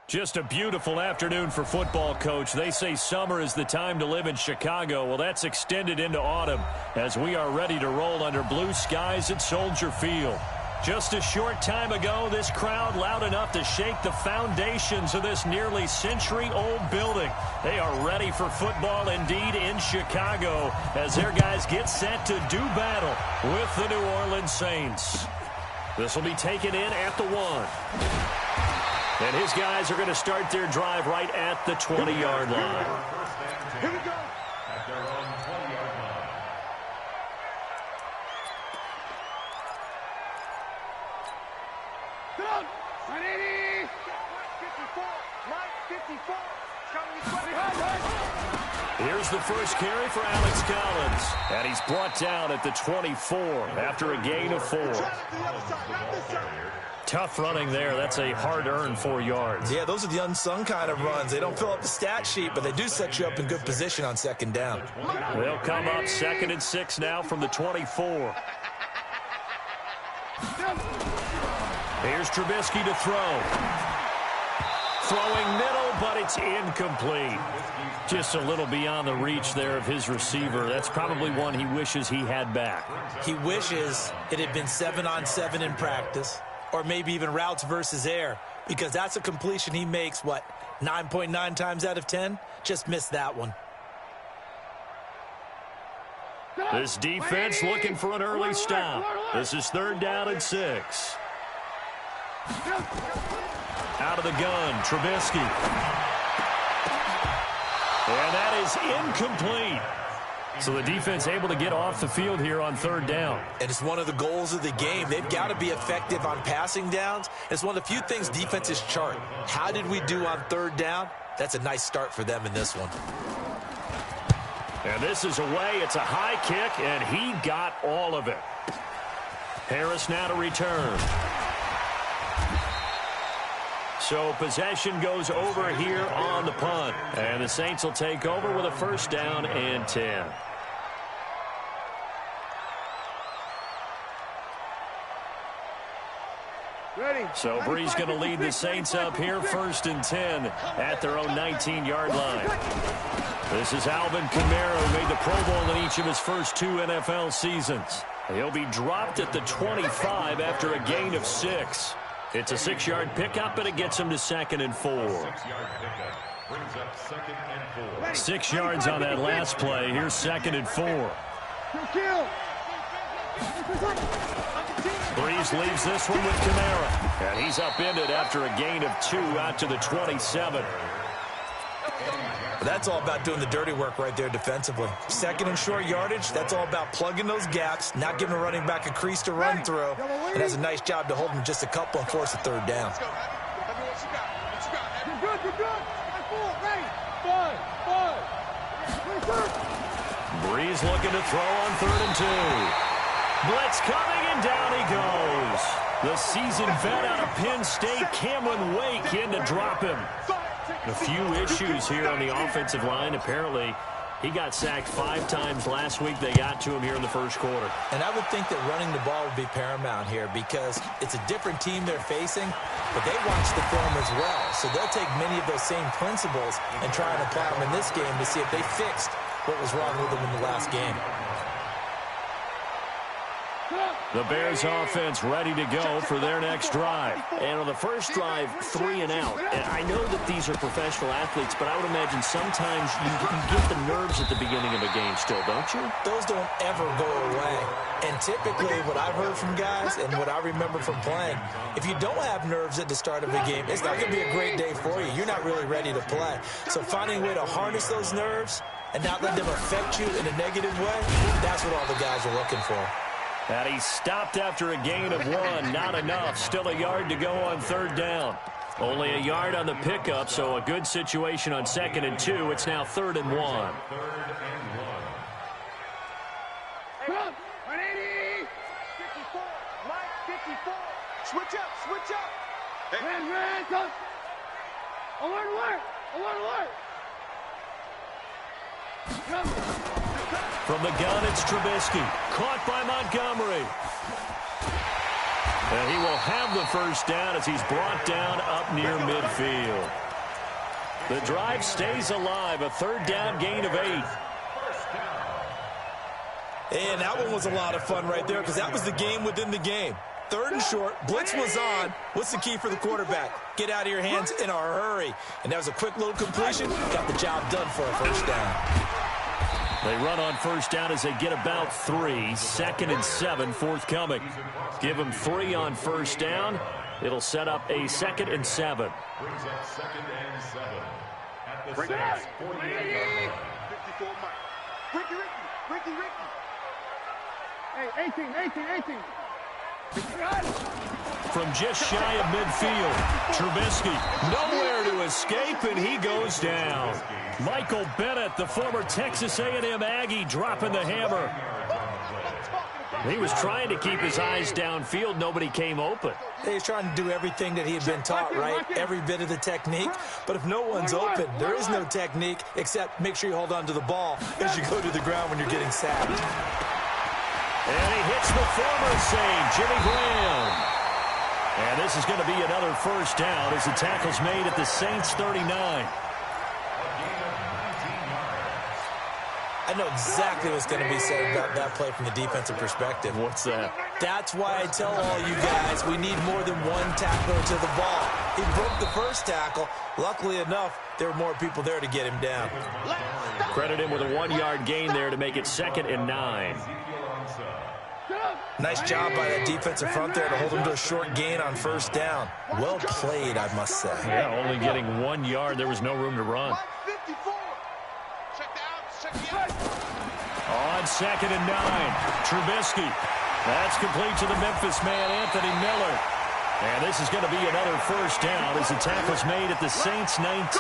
Just a beautiful afternoon for football, Coach. They say summer is the time to live in Chicago. Well, that's extended into autumn as we are ready to roll under blue skies at Soldier Field. Just a short time ago, this crowd loud enough to shake the foundations of this nearly century-old building. They are ready for football indeed in Chicago as their guys get set to do battle with the New Orleans Saints. This will be taken in at the 1. And his guys are going to start their drive right at the 20-yard line. Here we go. At their own 20-yard line. Come on. 180. 54. Mike 54. Here's the first carry for Alex Collins. And he's brought down at the 24 after a gain of 4. Tough running there. That's a hard-earned 4 yards. Yeah, those are the unsung kind of runs. They don't fill up the stat sheet, but they do set you up in good position on second down. They'll come up 2nd and 6 now from the 24. Here's Trubisky to throw. Throwing middle, but it's incomplete. Just a little beyond the reach there of his receiver. That's probably one he wishes he had back. He wishes it had been 7-on-7 in practice, or maybe even routes versus air, because that's a completion he makes, 9.9 times out of 10? Just missed that one. This defense looking for an early stop. This is 3rd down and 6. Out of the gun, Trubisky. And that is incomplete. So the defense able to get off the field here on 3rd down. And it's one of the goals of the game. They've got to be effective on passing downs. It's one of the few things defenses chart. How did we do on 3rd down? That's a nice start for them in this one. And this is away. It's a high kick, and he got all of it. Harris now to return. So possession goes over here on the punt. And the Saints will take over with a 1st down and 10. So Bree's going to lead the Saints up here 1st and 10 at their own 19-yard line. This is Alvin Kamara, who made the Pro Bowl in each of his first 2 NFL seasons. He'll be dropped at the 25 after a gain of 6. It's a 6-yard pickup, and it gets him to 2nd and 4. 6 yards on that last play. Here's 2nd and 4. Breeze leaves this one with Kamara. And he's upended after a gain of 2 out to the 27. That's all about doing the dirty work right there defensively. 2nd and short yardage, that's all about plugging those gaps, not giving a running back a crease to run through. And does a nice job to hold him just a couple and force a 3rd down. Breeze looking to throw on 3rd and 2. Blitz coming, and down he goes. The seasoned vet out of Penn State, Cameron Wake, in to drop him. A few issues here on the offensive line. Apparently, he got sacked 5 times last week. They got to him here in the 1st quarter. And I would think that running the ball would be paramount here because it's a different team they're facing, but they watch the film as well. So they'll take many of those same principles and try and apply them in this game to see if they fixed what was wrong with them in the last game. The Bears offense ready to go for their next drive. And on the first drive, 3 and out. And I know that these are professional athletes, but I would imagine sometimes you get the nerves at the beginning of a game still, don't you? Those don't ever go away. And typically what I've heard from guys and what I remember from playing, if you don't have nerves at the start of a game, it's not going to be a great day for you. You're not really ready to play. So finding a way to harness those nerves and not let them affect you in a negative way, that's what all the guys are looking for. And he stopped after a gain of 1. Not enough. Still a yard to go on 3rd down. Only a yard on the pickup, so a good situation on 2nd and 2. It's now 3rd and 1. 180. Mike 54. Switch up. Man, come. Alert. From the gun, it's Trubisky. Caught by Montgomery. And he will have the first down as he's brought down up near midfield. The drive stays alive, a third down gain of 8. And that one was a lot of fun right there because that was the game within the game. Third and short, blitz was on. What's the key for the quarterback? Get out of your hands in a hurry. And that was a quick little completion. Got the job done for a first down. They run on first down as they get about 3. 2nd and 7 forthcoming. Give them 3 on first down. It'll set up a 2nd and 7. Brings up 2nd and 7. At the Saints 48-yard line. 54 Mike. Ricky. Hey, 18. From just shy of midfield, Trubisky nowhere to escape, and he goes down. Michael Bennett, the former Texas A&M Aggie, dropping the hammer. He was trying to keep his eyes downfield. Nobody came open. He's trying to do everything that he had been taught, right? Every bit of the technique. But if no one's open, there is no technique except make sure you hold on to the ball as you go to the ground when you're getting sacked. And he hits the former same, Jimmy Graham. And this is going to be another first down as the tackle's made at the Saints 39. I know exactly what's going to be said about that play from the defensive perspective. What's that? That's why I tell all you guys we need more than one tackler to the ball. He broke the first tackle. Luckily enough, there were more people there to get him down. Credit him with a 1-yard gain there to make it 2nd and 9. Nice job by that defensive front there to hold him to a short gain on first down. Well played, I must say. Yeah, only getting 1 yard. There was no room to run. On 2nd and 9, Trubisky. That's complete to the Memphis man, Anthony Miller. And this is going to be another first down as the tackle's made at the Saints 19.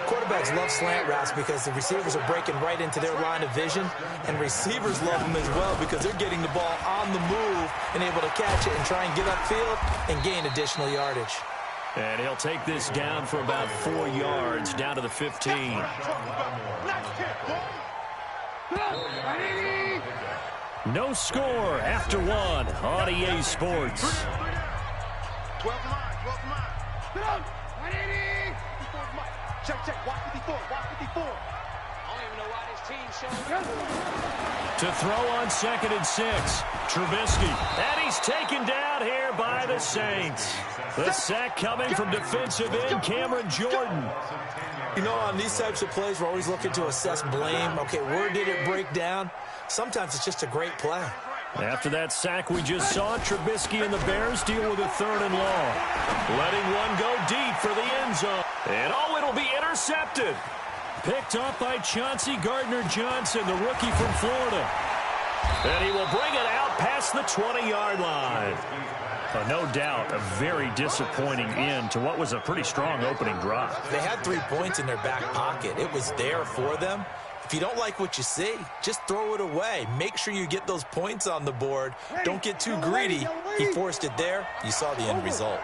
Quarterbacks love slant routes because the receivers are breaking right into their line of vision, and receivers love them as well because they're getting the ball on the move and able to catch it and try and get upfield and gain additional yardage. And he'll take this down for about 4 yards, down to the 15. No score after 1 on EA Sports. 12 line. Check. Watch 54. I don't even know why this team showing up. To throw on 2nd and 6, Trubisky. And he's taken down here by the Saints. The sack coming from defensive end Cameron Jordan. You know, on these types of plays, we're always looking to assess blame. Okay, where did it break down? Sometimes it's just a great play. After that sack we just saw, Trubisky and the Bears deal with a 3rd and long. Letting one go deep for the end zone. And it'll be intercepted. Picked up by Chauncey Gardner-Johnson, the rookie from Florida. And he will bring it out past the 20-yard line. No doubt a very disappointing end to what was a pretty strong opening drive. They had 3 points in their back pocket. It was there for them. If you don't like what you see, just throw it away. Make sure you get those points on the board. Don't get too greedy. He forced it there. You saw the end result.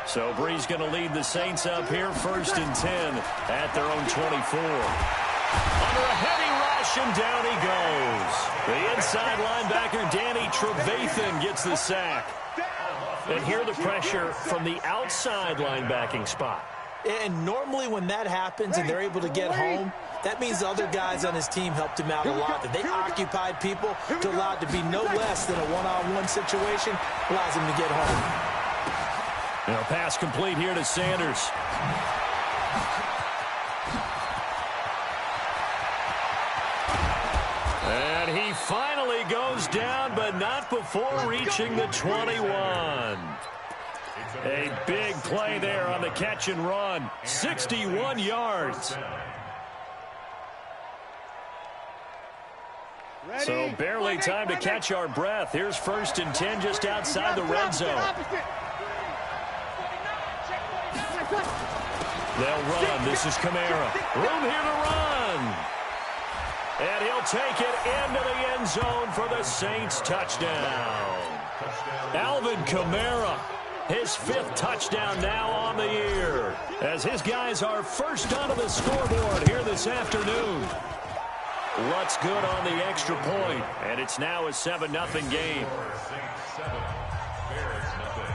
So Bree's going to lead the Saints up here 1st and 10 at their own 24. Under a heavy rush, and down he goes. The inside linebacker, Danny Trevathan, gets the sack. And here the pressure from the outside linebacking spot. And normally when that happens and they're able to get home, that means the other guys on his team helped him out a lot. That they occupied people to allow it to be no less than a one-on-one situation, allows him to get home. Now pass complete here to Sanders. And he finally goes down, but not before reaching the 21. A big play there on the catch and run. 61 yards. So barely time to catch our breath. Here's 1st and 10 just outside the red zone. They'll run. This is Kamara. Room here to run. And he'll take it into the end zone for the Saints touchdown. Alvin Kamara, his 5th touchdown now on the year, as his guys are first onto the scoreboard here this afternoon. Lutz good on the extra point, and it's now a 7-0 game. Saints 7, Bears nothing.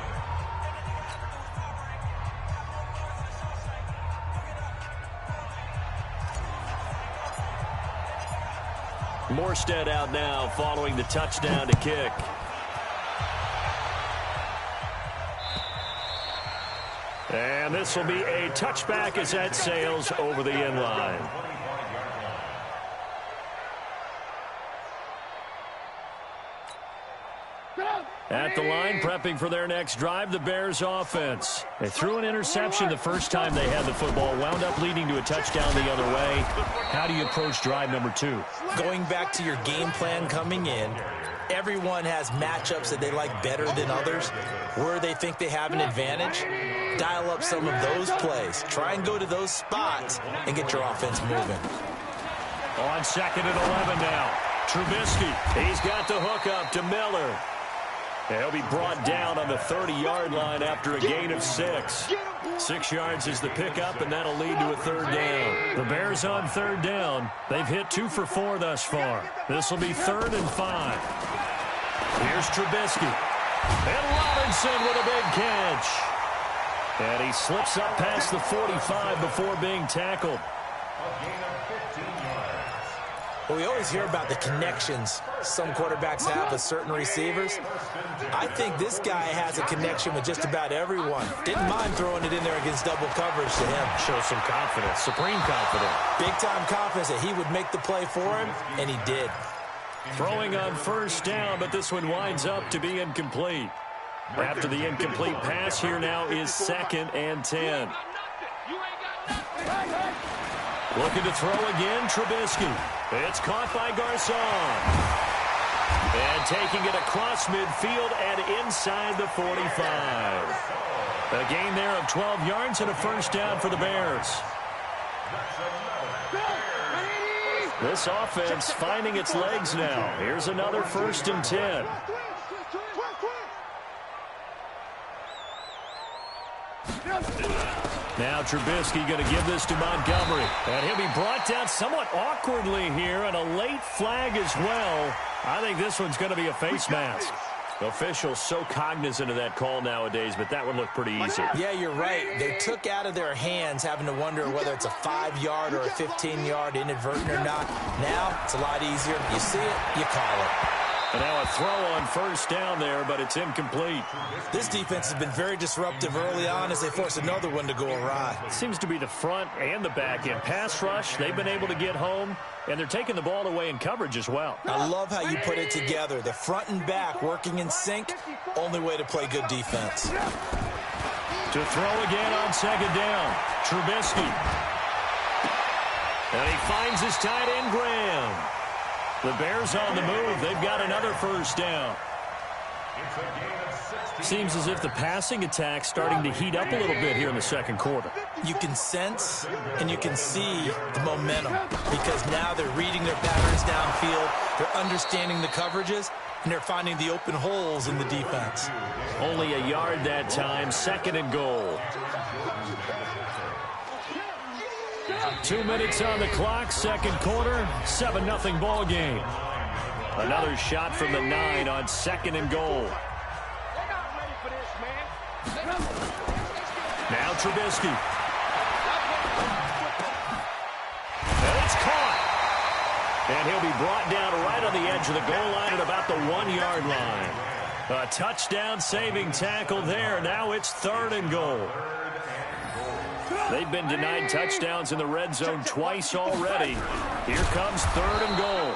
Morstead out now following the touchdown to kick. And this will be a touchback as that sails over the end line. At the line, prepping for their next drive, the Bears offense. They threw an interception the first time they had the football, wound up leading to a touchdown the other way. How do you approach drive number 2? Going back to your game plan coming in, everyone has matchups that they like better than others, where they think they have an advantage. Dial up some of those plays. Try and go to those spots and get your offense moving. On 2nd and 11 now. Trubisky, he's got the hook up to Miller. He'll be brought down on the 30-yard line after a gain of 6. 6 yards is the pickup, and that'll lead to a 3rd down. The Bears on 3rd down. They've hit 2 for 4 thus far. This will be 3rd and 5. Here's Trubisky. And Robinson with a big catch. And he slips up past the 45 before being tackled. Well, we always hear about the connections some quarterbacks have with certain receivers. I think this guy has a connection with just about everyone. Didn't mind throwing it in there against double coverage to him. Shows some confidence, supreme confidence. Big-time confidence that he would make the play for him, and he did. Throwing on 1st down, but this one winds up to be incomplete. After the incomplete pass, here now is 2nd and 10. Looking to throw again, Trubisky. It's caught by Garcon. And taking it across midfield and inside the 45. A gain there of 12 yards and a 1st down for the Bears. This offense finding its legs now. Here's another 1st and 10. Now Trubisky going to give this to Montgomery. And he'll be brought down somewhat awkwardly here, and a late flag as well. I think this one's going to be a face mask. Officials so cognizant of that call nowadays, but that would look pretty easy. Yeah, you're right. They took out of their hands having to wonder whether it's a 5-yard or a 15-yard inadvertent or not. Now it's a lot easier. You see it, you call it. And now a throw on 1st down there, but it's incomplete. This defense has been very disruptive early on as they force another one to go awry. Seems to be the front and the back end. Pass rush, they've been able to get home, and they're taking the ball away in coverage as well. I love how you put it together. The front and back working in sync, only way to play good defense. To throw again on 2nd down, Trubisky. And he finds his tight end, Graham. The Bears on the move. They've got another 1st down. Seems as if the passing attack's starting to heat up a little bit here in the 2nd quarter. You can sense and you can see the momentum because now they're reading their patterns downfield, they're understanding the coverages, and they're finding the open holes in the defense. Only a yard that time, 2nd and goal. 2 minutes on the clock, 2nd quarter, 7-0 ball game. Another shot from the 9 on 2nd and goal. Now Trubisky. And it's caught. And he'll be brought down right on the edge of the goal line at about the 1-yard line. A touchdown saving tackle there. Now it's 3rd and goal. They've been denied touchdowns in the red zone twice already. Here comes 3rd and goal.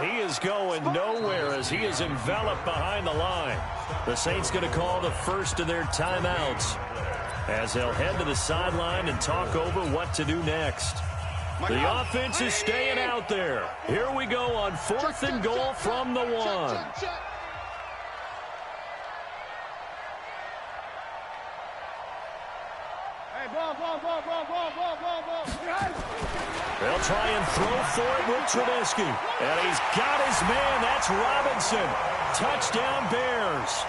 He is going nowhere as he is enveloped behind the line. The Saints going to call the first of their timeouts as they'll head to the sideline and talk over what to do next. The offense is staying out there. Here we go on 4th and goal from the 1. They'll try and throw for it with Trubisky. And he's got his man. That's Robinson. Touchdown Bears.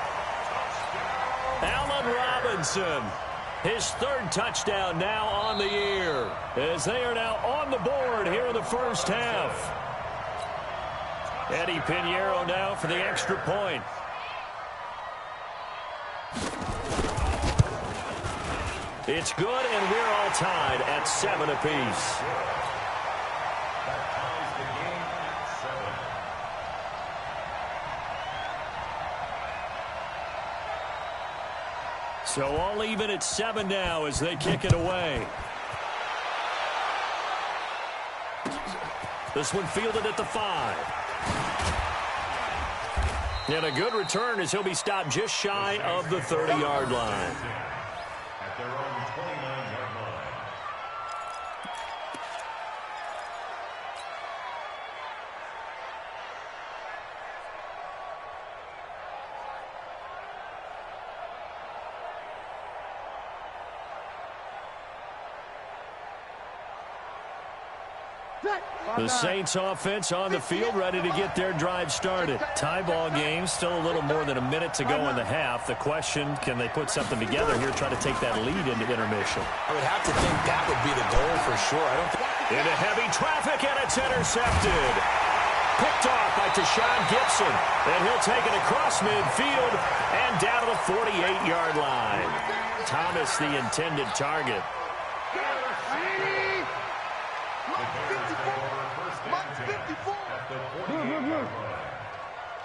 Allen Robinson. His 3rd touchdown now on the year as they are now on the board here in the 1st half. Eddie Pinheiro now for the extra point. It's good, and we're all tied at 7 apiece. So all even at 7 now as they kick it away. This one fielded at the 5. And a good return as he'll be stopped just shy of the 30-yard line. At their own 29-yard line. The Saints offense on the field, ready to get their drive started. Tie ball game, still a little more than a minute to go in the half. The question, can they put something together here, try to take that lead into intermission? I would have to think that would be the goal for sure. I don't think... Into heavy traffic, and it's intercepted. Picked off by Tashawn Gibson. And he'll take it across midfield and down to the 48-yard line. Thomas, the intended target.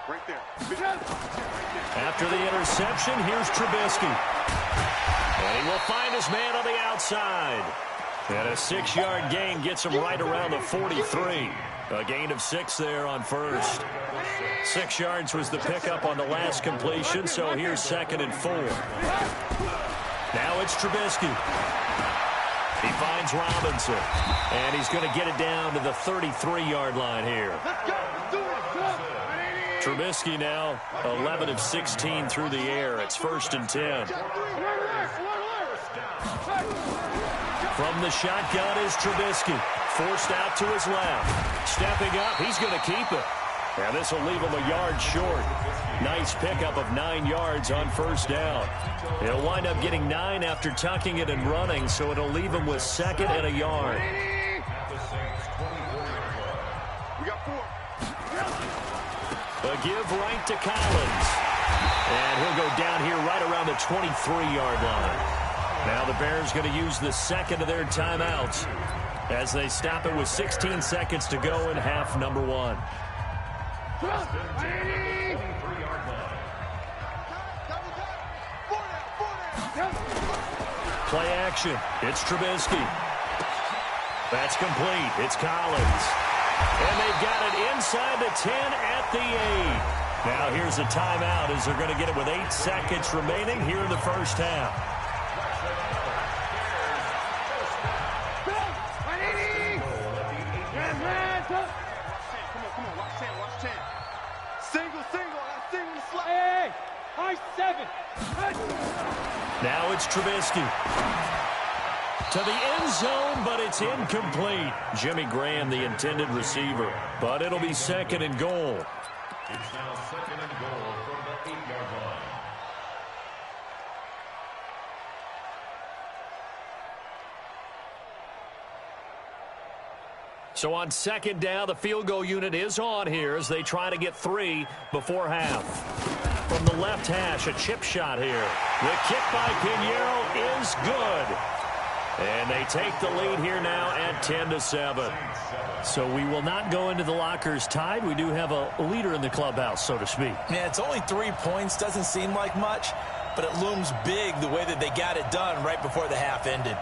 Right there. After the interception, here's Trubisky. And he will find his man on the outside. And a 6-yard gain gets him right around the 43. A gain of 6 there on first. 6 yards was the pickup on the last completion, so here's 2nd and 4. Now it's Trubisky. He finds Robinson, and he's going to get it down to the 33-yard line here. Trubisky now 11 of 16 through the air. It's 1st and 10. From the shotgun is Trubisky. Forced out to his left. Stepping up, he's going to keep it. And this will leave him a yard short. Nice pickup of 9 yards on 1st down. He'll wind up getting 9 after tucking it and running, so it'll leave him with 2nd and a yard. We got 4. A give right to Collins. And he'll go down here right around the 23-yard line. Now the Bears going to use the 2nd of their timeouts as they stop it with 16 seconds to go in half number 1. Play action. It's Trubisky. That's complete. It's Collins. And they've got it inside the 10 at the 8. Now here's a timeout as they're going to get it with 8 seconds remaining here in the 1st half. Come on, watch 10. Single, that's single the slot. Hey, high 7. Now it's Trubisky. To the end zone, but it's incomplete. Jimmy Graham, the intended receiver. But it'll be 2nd and goal. It's now 2nd and goal from the 8-yard line. So on 2nd down, the field goal unit is on here as they try to get 3 before half. From the left hash, a chip shot here. The kick by Pinheiro is good. And they take the lead here now at 10-7. So we will not go into the lockers tied. We do have a leader in the clubhouse, so to speak. Yeah, it's only 3 points. Doesn't seem like much, but it looms big the way that they got it done right before the half ended.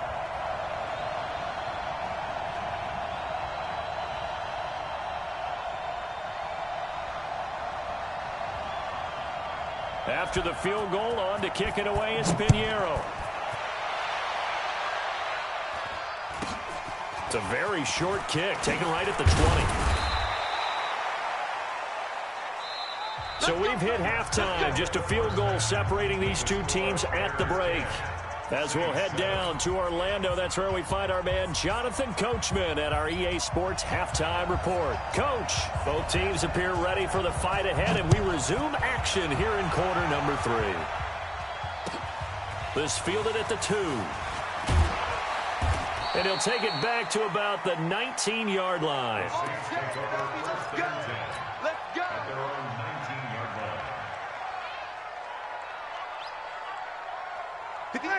After the field goal, on to kick it away is Pinheiro. It's a very short kick, taken right at the 20. So we've hit halftime. Just a field goal separating these two teams at the break. As we'll head down to Orlando, that's where we find our man Jonathan Coachman at our EA Sports Halftime Report. Coach, both teams appear ready for the fight ahead, and we resume action here in quarter number 3. This fielded at the 2. And he'll take it back to about the 19-yard line. Let's go.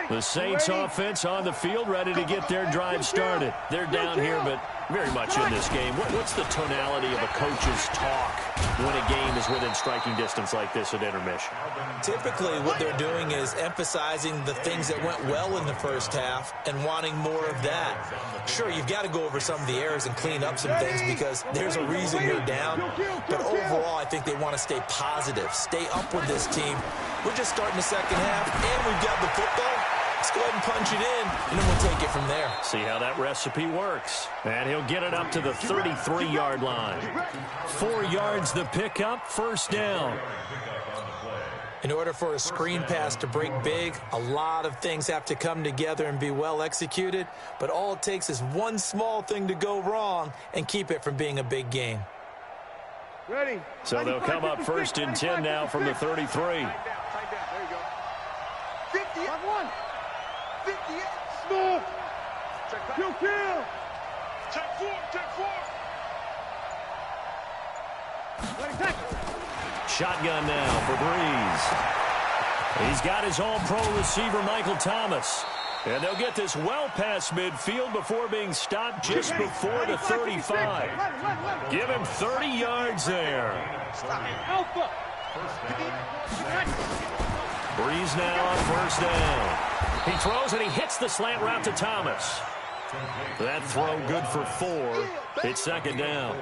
The Saints offense on the field, ready to get their drive started. They're down here, but very much in this game. What's the tonality of a coach's talk when a game is within striking distance like this at intermission? Typically, what they're doing is emphasizing the things that went well in the first half and wanting more of that. Sure, you've got to go over some of the errors and clean up some things because there's a reason you're down. But overall, I think they want to stay positive, stay up with this team. We're just starting the second half, and we've got the football. Let's go ahead and punch it in, and then we'll take it from there. See how that recipe works. And he'll get it up to the 33-yard line. 4 yards the pickup, first down. In order for a screen pass to break big, a lot of things have to come together and be well executed, but all it takes is one small thing to go wrong and keep it from being a big game. Ready. So they'll come up first and 10 now from the 33. There you go. 50. 58. Small. Kill. Check 4. Shotgun now for Breeze. He's got his all-pro receiver, Michael Thomas. And they'll get this well past midfield before being stopped just before the 35. Give him 30 yards there. Breeze now on first down. He throws and he hits the slant route to Thomas. That throw good for 4. It's second down.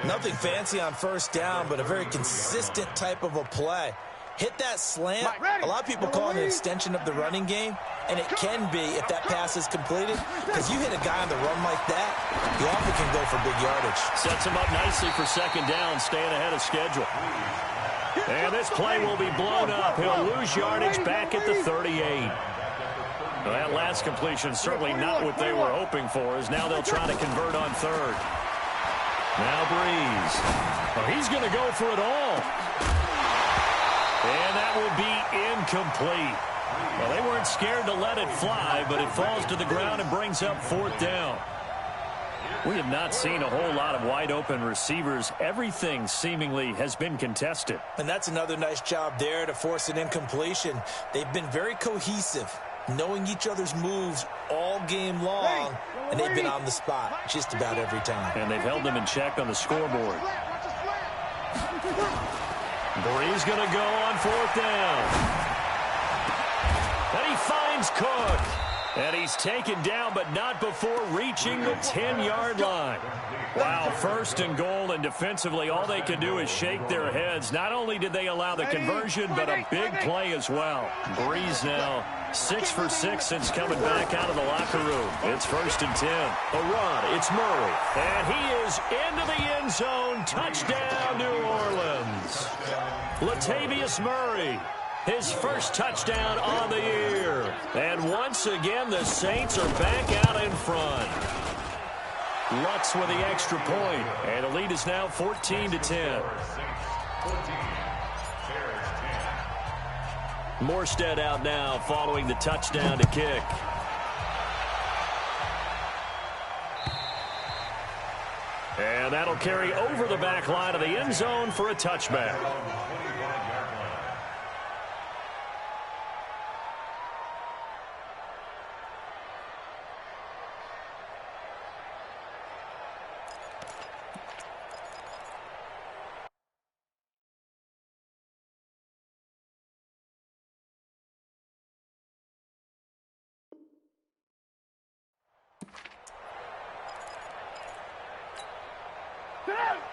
Nothing fancy on first down, but a very consistent type of a play. Hit that slant. A lot of people call it an extension of the running game, and it can be if that pass is completed, because you hit a guy on the run like that, you often can go for big yardage. Sets him up nicely for second down, staying ahead of schedule. And this play will be blown up. He'll lose yardage back at the 38. Well, that last completion certainly not what they were hoping for, as now they'll try to convert on third. Now Breeze. Well, he's going to go for it all. And that will be incomplete. Well, they weren't scared to let it fly, but it falls to the ground and brings up fourth down. We have not seen a whole lot of wide-open receivers. Everything seemingly has been contested. And that's another nice job there to force an incompletion. They've been very cohesive, knowing each other's moves all game long, and they've been on the spot just about every time. And they've held them in check on the scoreboard. Breeze going to go on fourth down. And he finds Cook. And he's taken down, but not before reaching the 10-yard line. Wow, first and goal, and defensively, all they can do is shake their heads. Not only did they allow the conversion, but a big play as well. Breeze now 6 for 6 since coming back out of the locker room. It's first and 10. A run, it's Murray. And he is into the end zone. Touchdown, New Orleans. Latavius Murray. His first touchdown on the year. And once again, the Saints are back out in front. Lutz with the extra point. And the lead is now 14-10. Morstead out now following the touchdown to kick. And that'll carry over the back line of the end zone for a touchback.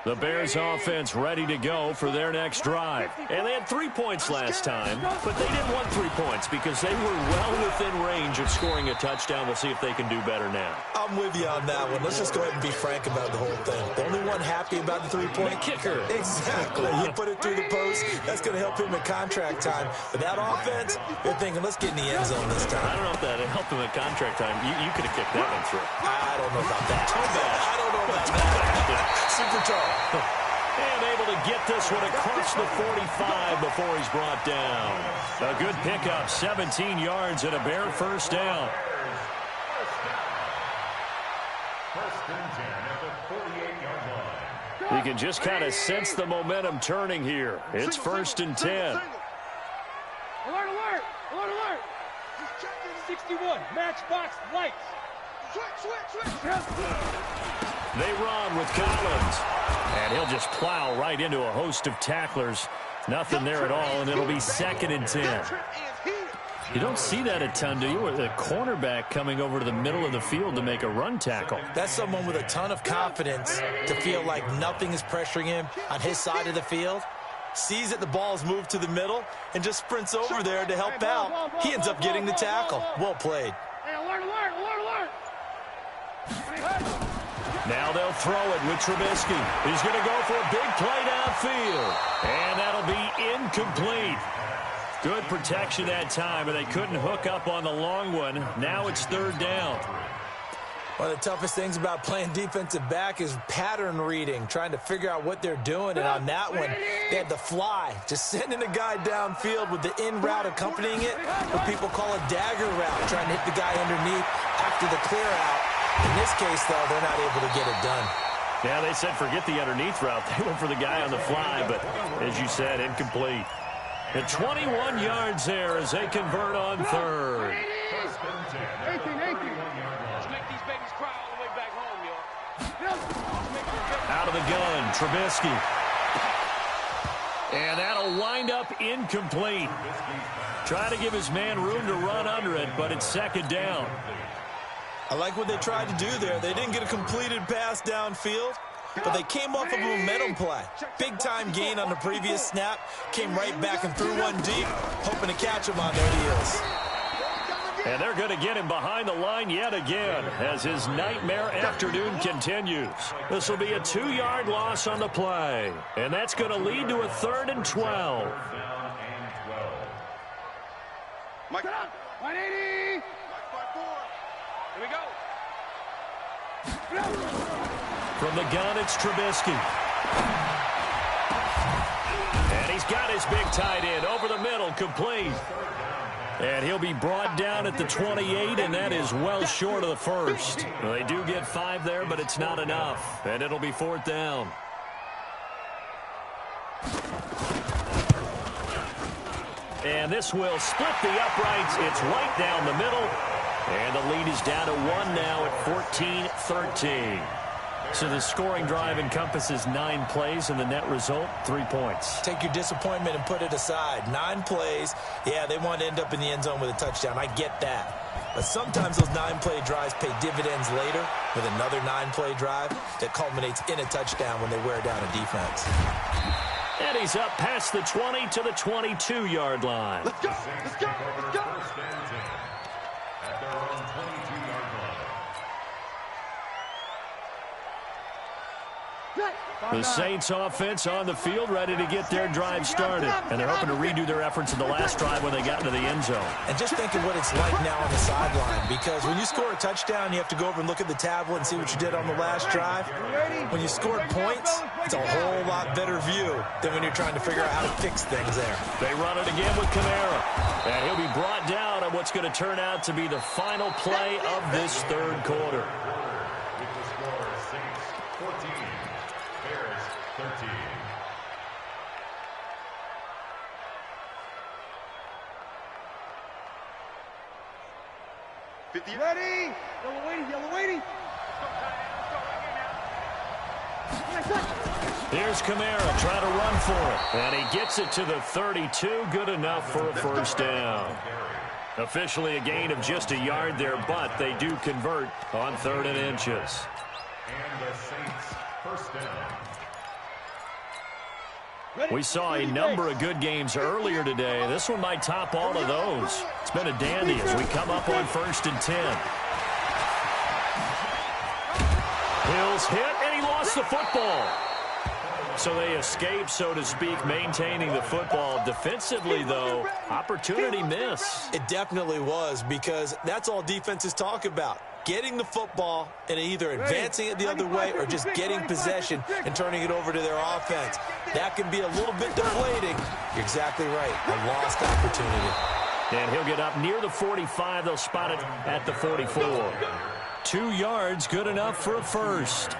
The Bears offense ready to go for their next drive. And they had 3 points last time, but they didn't want 3 points because they were well within range of scoring a touchdown. We'll see if they can do better now. I'm with you on that one. Let's just go ahead and be frank about the whole thing. The only one happy about the 3-point kicker. Exactly. You put it through the post. That's going to help him at contract time. But that offense, they're thinking, let's get in the end zone this time. I don't know if that helped him at contract time. You could have kicked that one through. I don't know about that. I don't know about that. Super tall. And able to get this one across the 45 before he's brought down. A good pickup, 17 yards and a Bear first down. First and 10 at the 48-yard line. You can just kind of sense the momentum turning here. It's first and 10. Alert, alert! Alert, alert! 61, matchbox lights. Switch. They run with Collins. And he'll just plow right into a host of tacklers. Nothing there at all, and it'll be 2nd and 10. You don't see that a ton, do you? With a cornerback coming over to the middle of the field to make a run tackle. That's someone with a ton of confidence to feel like nothing is pressuring him on his side of the field. Sees that the ball's moved to the middle and just sprints over there to help out. He ends up getting the tackle. Well played. Hey, alert, alert, alert, alert! Now they'll throw it with Trubisky. He's going to go for a big play downfield. And that'll be incomplete. Good protection that time, and they couldn't hook up on the long one. Now it's 3rd down. One of the toughest things about playing defensive back is pattern reading, trying to figure out what they're doing. And on that one, they had the fly, just sending a guy downfield with the in route accompanying it, what people call a dagger route, trying to hit the guy underneath after the clear out. In this case, though, they're not able to get it done. Yeah, they said forget the underneath route. They went for the guy on the fly, but as you said, incomplete. And 21 yards there as they convert on 3rd. 18. Let's make these babies cry all the way back home, y'all. Out of the gun, Trubisky. And that'll wind up incomplete. Try to give his man room to run under it, but it's 2nd down. I like what they tried to do there. They didn't get a completed pass downfield, but they came off of a momentum play. Big-time gain on the previous snap. Came right back and threw one deep, hoping to catch him on their heels. And they're going to get him behind the line yet again as his nightmare afternoon continues. This will be a 2-yard loss on the play. And that's going to lead to a 3rd and 12. Mike, 180. Here we go. From the gun, it's Trubisky. And he's got his big tight end over the middle, complete. And he'll be brought down at the 28, and that is well short of the first. Well, they do get 5 there, but it's not enough. And it'll be 4th down. And this will split the uprights. It's right down the middle. And the lead is down to 1 now at 14-13. So the scoring drive encompasses 9 plays, and the net result, 3 points. Take your disappointment and put it aside. 9 plays. Yeah, they want to end up in the end zone with a touchdown. I get that. But sometimes those 9-play drives pay dividends later with another 9-play drive that culminates in a touchdown when they wear down a defense. And he's up past the 20 to the 22-yard line. Let's go. Let's go. Let's go. At their own 22-yard line. The Saints offense on the field, ready to get their drive started. And they're hoping to redo their efforts in the last drive when they got into the end zone. And just think of what it's like now on the sideline, because when you score a touchdown, you have to go over and look at the tablet and see what you did on the last drive. When you scored points, it's a whole lot better view than when you're trying to figure out how to fix things there. They run it again with Kamara. And he'll be brought down on what's going to turn out to be the final play of this 3rd quarter. With the score, Saints 14, Bears 13. Ready? Yellow waiting. Here's Kamara trying to run for it. And he gets it to the 32. Good enough for a 1st down. Officially a gain of just a yard there, but they do convert on 3rd and inches. And the Saints 1st down. We saw a number of good games earlier today. This one might top all of those. It's been a dandy as we come up on 1st and 10. Hills hit, and he lost the football. So they escape, so to speak, maintaining the football. Defensively, though, opportunity miss. It definitely was, because that's all defenses talk about. Getting the football and either advancing it the other way or just getting possession and turning it over to their offense. That can be a little bit deflating. You're exactly right. A lost opportunity. And he'll get up near the 45. They'll spot it at the 44. 2 yards, good enough for a 1st.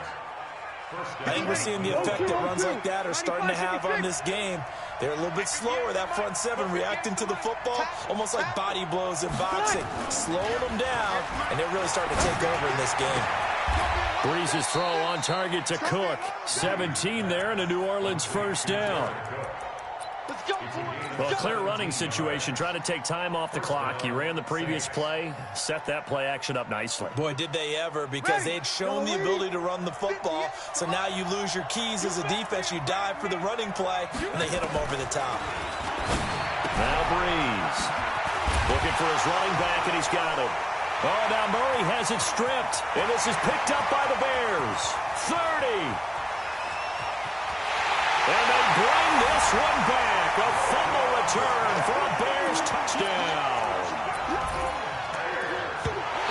I think we're seeing the effect that runs like that are starting to have on this game. They're a little bit slower, that front seven, reacting to the football, almost like body blows in boxing, slowing them down, and they're really starting to take over in this game. Breeze's throw on target to Cook. 17 there and a New Orleans first down. Well, a clear running situation, trying to take time off the clock. He ran the previous play, set that play action up nicely. Boy, did they ever, because they had shown the ability to run the football. So now you lose your keys as a defense. You dive for the running play, and they hit them over the top. Now Breeze looking for his running back, and he's got him. Oh, now Murray has it stripped, and this is picked up by the Bears. 30. And they bring this one back. A fumble return for a Bears touchdown.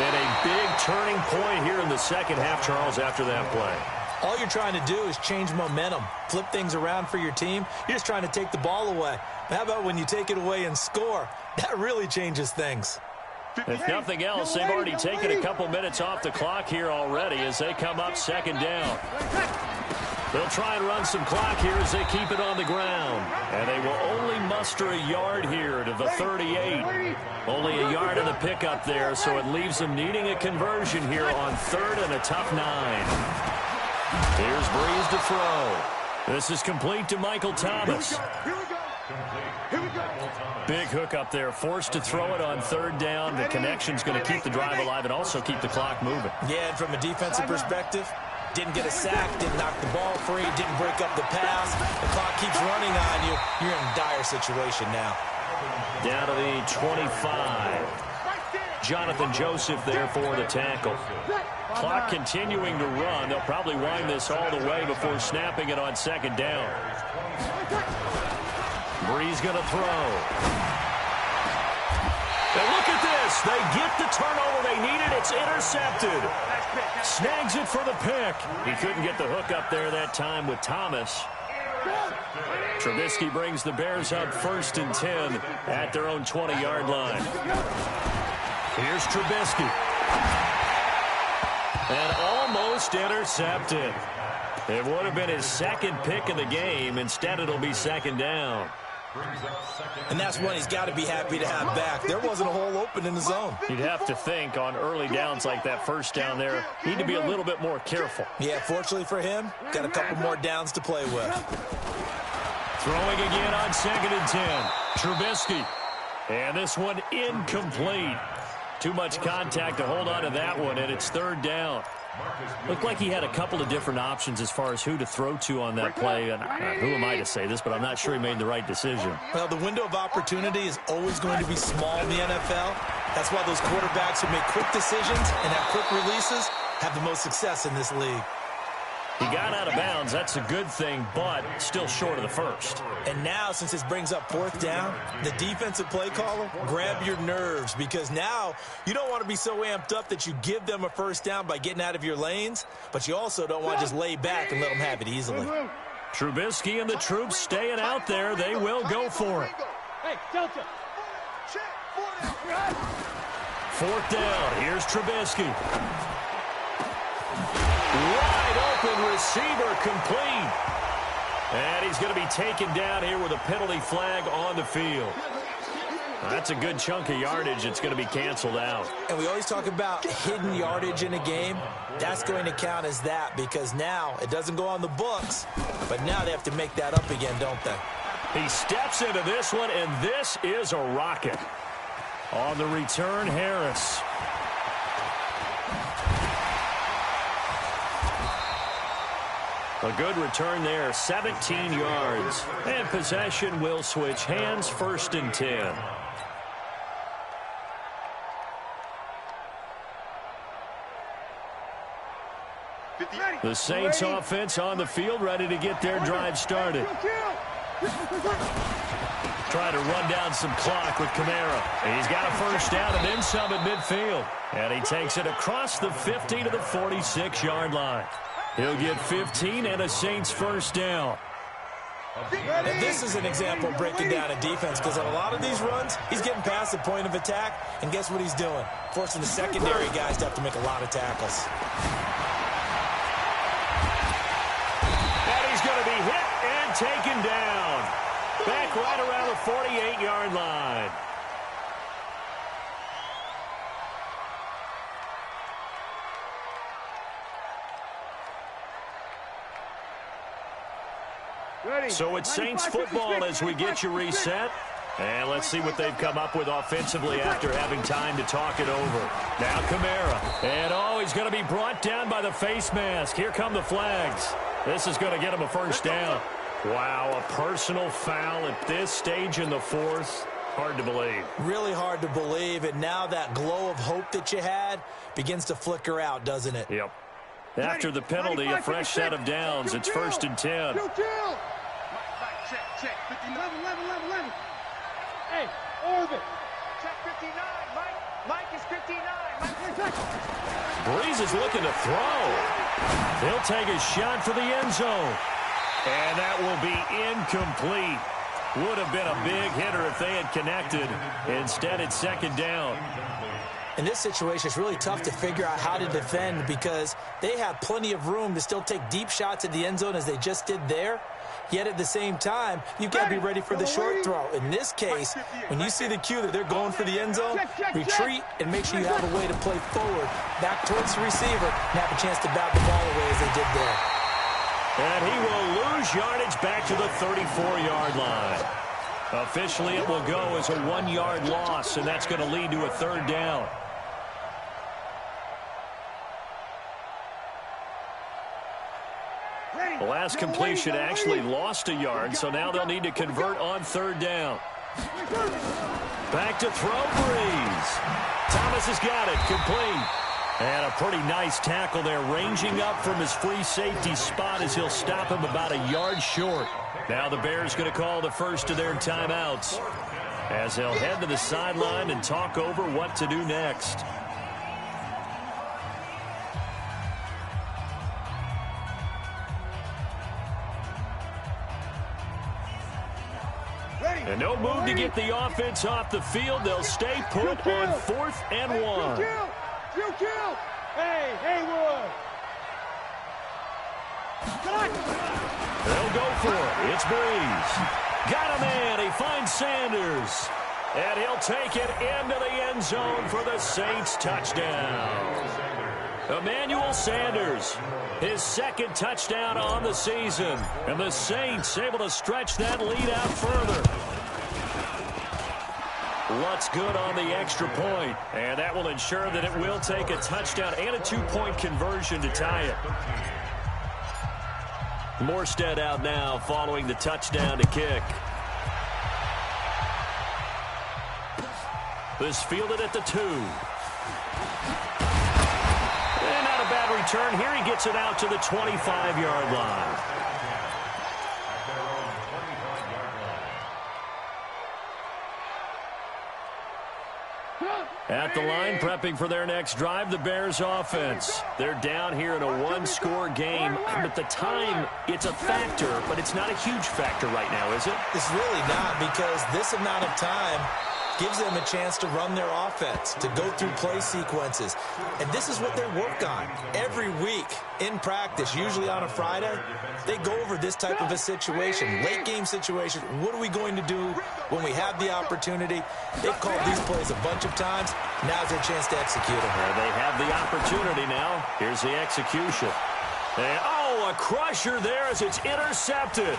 And a big turning point here in the second half, Charles, after that play. All you're trying to do is change momentum, flip things around for your team. You're just trying to take the ball away. But how about when you take it away and score? That really changes things. If nothing else, they've already taken a couple minutes off the clock here already as they come up second down. They'll try and run some clock here as they keep it on the ground. And they will only muster a yard here to the 38. Only a yard of the pickup there, so it leaves them needing a conversion here on third and a tough 9. Here's Breeze to throw. This is complete to Michael Thomas. Big hook up there, forced to throw it on third down. The connection's going to keep the drive alive and also keep the clock moving. Yeah, and from a defensive perspective, didn't get a sack, didn't knock the ball free, didn't break up the pass. The clock keeps running on you. You're in a dire situation now. Down to the 25. Jonathan Joseph there for the tackle. Clock continuing to run. They'll probably wind this all the way before snapping it on second down. Breeze going to throw. And look at this. They get the turnover they needed. It's intercepted. Snags it for the pick. He couldn't get the hook up there that time with Thomas. Trubisky brings the Bears up 1st and 10 at their own 20-yard line. Here's Trubisky. And almost intercepted. It would have been his second pick of the game. Instead, it'll be second down. And that's one he's got to be happy to have back. There wasn't a hole open in the zone. You'd have to think on early downs like that first down there, need to be a little bit more careful. Yeah, fortunately for him, got a couple more downs to play with. Throwing again on 2nd and 10. Trubisky. And this one incomplete. Too much contact to hold on to that one, and it's 3rd down. Looked like he had a couple of different options as far as who to throw to on that play. And who am I to say this, but I'm not sure he made the right decision. Well, the window of opportunity is always going to be small in the NFL. That's why those quarterbacks who make quick decisions and have quick releases have the most success in this league. He got out of bounds. That's a good thing, but still short of the first. And now, since this brings up 4th down, the defensive play caller, grab your nerves, because now you don't want to be so amped up that you give them a first down by getting out of your lanes, but you also don't want to just lay back and let them have it easily. Trubisky and the troops staying out there. They will go for it. Hey, Delta. 4th down. Here's Trubisky. Wide open receiver complete. And he's going to be taken down here with a penalty flag on the field. That's a good chunk of yardage. It's going to be canceled out. And we always talk about hidden yardage in a game. That's going to count as that because now it doesn't go on the books, but now they have to make that up again, don't they? He steps into this one, and this is a rocket. On the return, Harris. A good return there, 17 yards. And possession will switch hands, 1st and 10. The Saints offense on the field, ready to get their drive started. Trying to run down some clock with Kamara. He's got a first down and then some at midfield. And he takes it across the 50 to the 46-yard line. He'll get 15 and a Saints first down. And this is an example of breaking down a defense because on a lot of these runs, he's getting past the point of attack, and guess what he's doing? Forcing the secondary guys to have to make a lot of tackles. And he's going to be hit and taken down. kick right around the 48-yard line. So it's Saints football as we get you reset. And let's see what they've come up with offensively after having time to talk it over. Now Kamara. And, he's going to be brought down by the face mask. Here come the flags. This is going to get him a first down. Wow, a personal foul at this stage in the fourth. Hard to believe. Really hard to believe. And now that glow of hope that you had begins to flicker out, doesn't it? Yep. After the penalty, a fresh set of downs. It's 1st and 10. Check. 11. Hey, Orbit. Check 59. Mike is 59. Breeze is looking to throw. He'll take a shot for the end zone. And that will be incomplete. Would have been a big hitter if they had connected. Instead, it's 2nd down. In this situation, it's really tough to figure out how to defend because they have plenty of room to still take deep shots at the end zone as they just did there. Yet at the same time, you've got to be ready for the short throw. In this case, when you see the cue that they're going for the end zone, retreat and make sure you have a way to play forward, back towards the receiver, and have a chance to bat the ball away as they did there. And he will lose yardage back to the 34-yard line. Officially, it will go as a 1-yard loss, and that's going to lead to a 3rd down. The last completion actually lost a yard, so now they'll need to convert on 3rd down. Back to throw, Breeze. Thomas has got it, complete. And a pretty nice tackle there, ranging up from his free safety spot as he'll stop him about a yard short. Now the Bears going to call the first of their timeouts as they'll head to the sideline and talk over what to do next. And no move to get the offense off the field. They'll stay put on 4th and 1. Hey, Haywood. They'll go for it. It's Breeze. Got a man. He finds Sanders. And he'll take it into the end zone for the Saints touchdown. Emmanuel Sanders, his 2nd touchdown on the season. And the Saints able to stretch that lead out further. Lutz good on the extra point. And that will ensure that it will take a touchdown and a 2-point conversion to tie it. Morstead out now following the touchdown to kick. This fielded at the 2. And not a bad return. Here he gets it out to the 25-yard line. At the line, prepping for their next drive, the Bears offense. They're down here in a 1-score game, but the time, it's a factor, but it's not a huge factor right now, is it? It's really not, because this amount of time gives them a chance to run their offense, to go through play sequences. And this is what they work on every week in practice, usually on a Friday. They go over this type of a situation, late game situation. What are we going to do when we have the opportunity? They've called these plays a bunch of times. Now's their chance to execute them. Well, they have the opportunity now. Here's the execution. And, a crusher there as it's intercepted.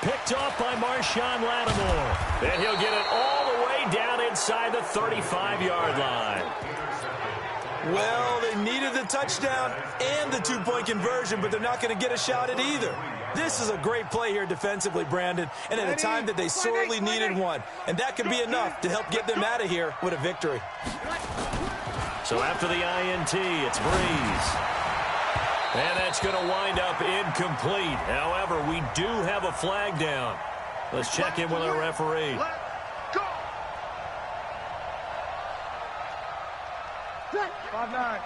Picked off by Marshawn Lattimore. And he'll get it all the way down inside the 35-yard line. Well, they needed the touchdown and the 2-point conversion, but they're not going to get a shot at either. This is a great play here defensively, Brandon, and at a time that they sorely needed one. And that could be enough to help get them out of here with a victory. So after the INT, it's Breeze. And that's going to wind up incomplete. However, we do have a flag down. Let's check in with our referee. Go. 5-9.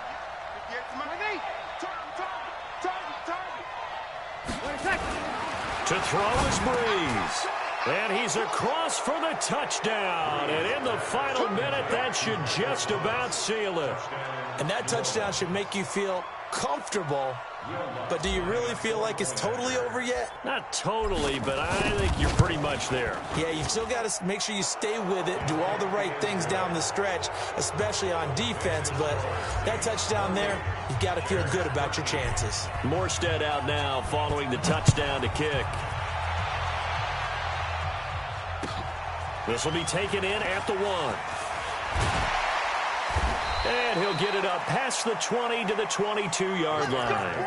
To throw is Breeze. And he's across for the touchdown. And in the final minute, that should just about seal it. And that touchdown should make you feel comfortable, but do you really feel like it's totally over yet? Not totally, but I think you're pretty much there. Yeah, you still got to make sure you stay with it, do all the right things down the stretch, especially on defense, but that touchdown there, you've got to feel good about your chances. Morstead out now following the touchdown to kick. This will be taken in at the 1. And he'll get it up past the 20 to the 22-yard line.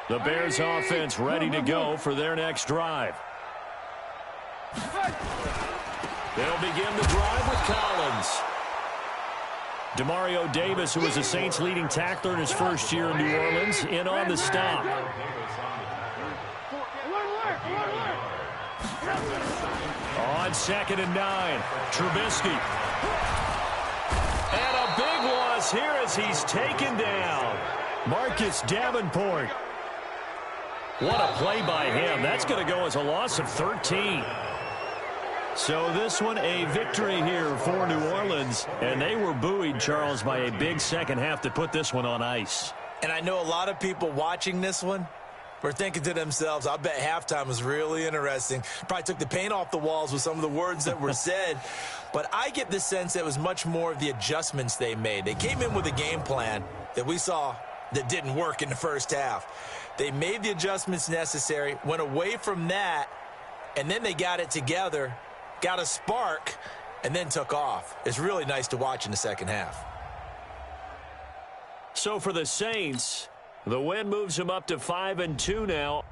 The Bears offense ready to go for their next drive. They'll begin the drive with Collins. Demario Davis, who was the Saints' leading tackler in his first year in New Orleans, in on the stop. On 2nd and 9, Trubisky. And a big loss here as he's taken down. Marcus Davenport. What a play by him. That's going to go as a loss of 13. So this one a victory here for New Orleans. And they were buoyed, Charles, by a big second half to put this one on ice. And I know a lot of people watching this one were thinking to themselves, I bet halftime was really interesting. Probably took the paint off the walls with some of the words that were said. But I get the sense that it was much more of the adjustments they made. They came in with a game plan that we saw that didn't work in the first half. They made the adjustments necessary, went away from that, and then they got it together, got a spark, and then took off. It's really nice to watch in the second half. So for the Saints, the win moves them up to 5-2 now.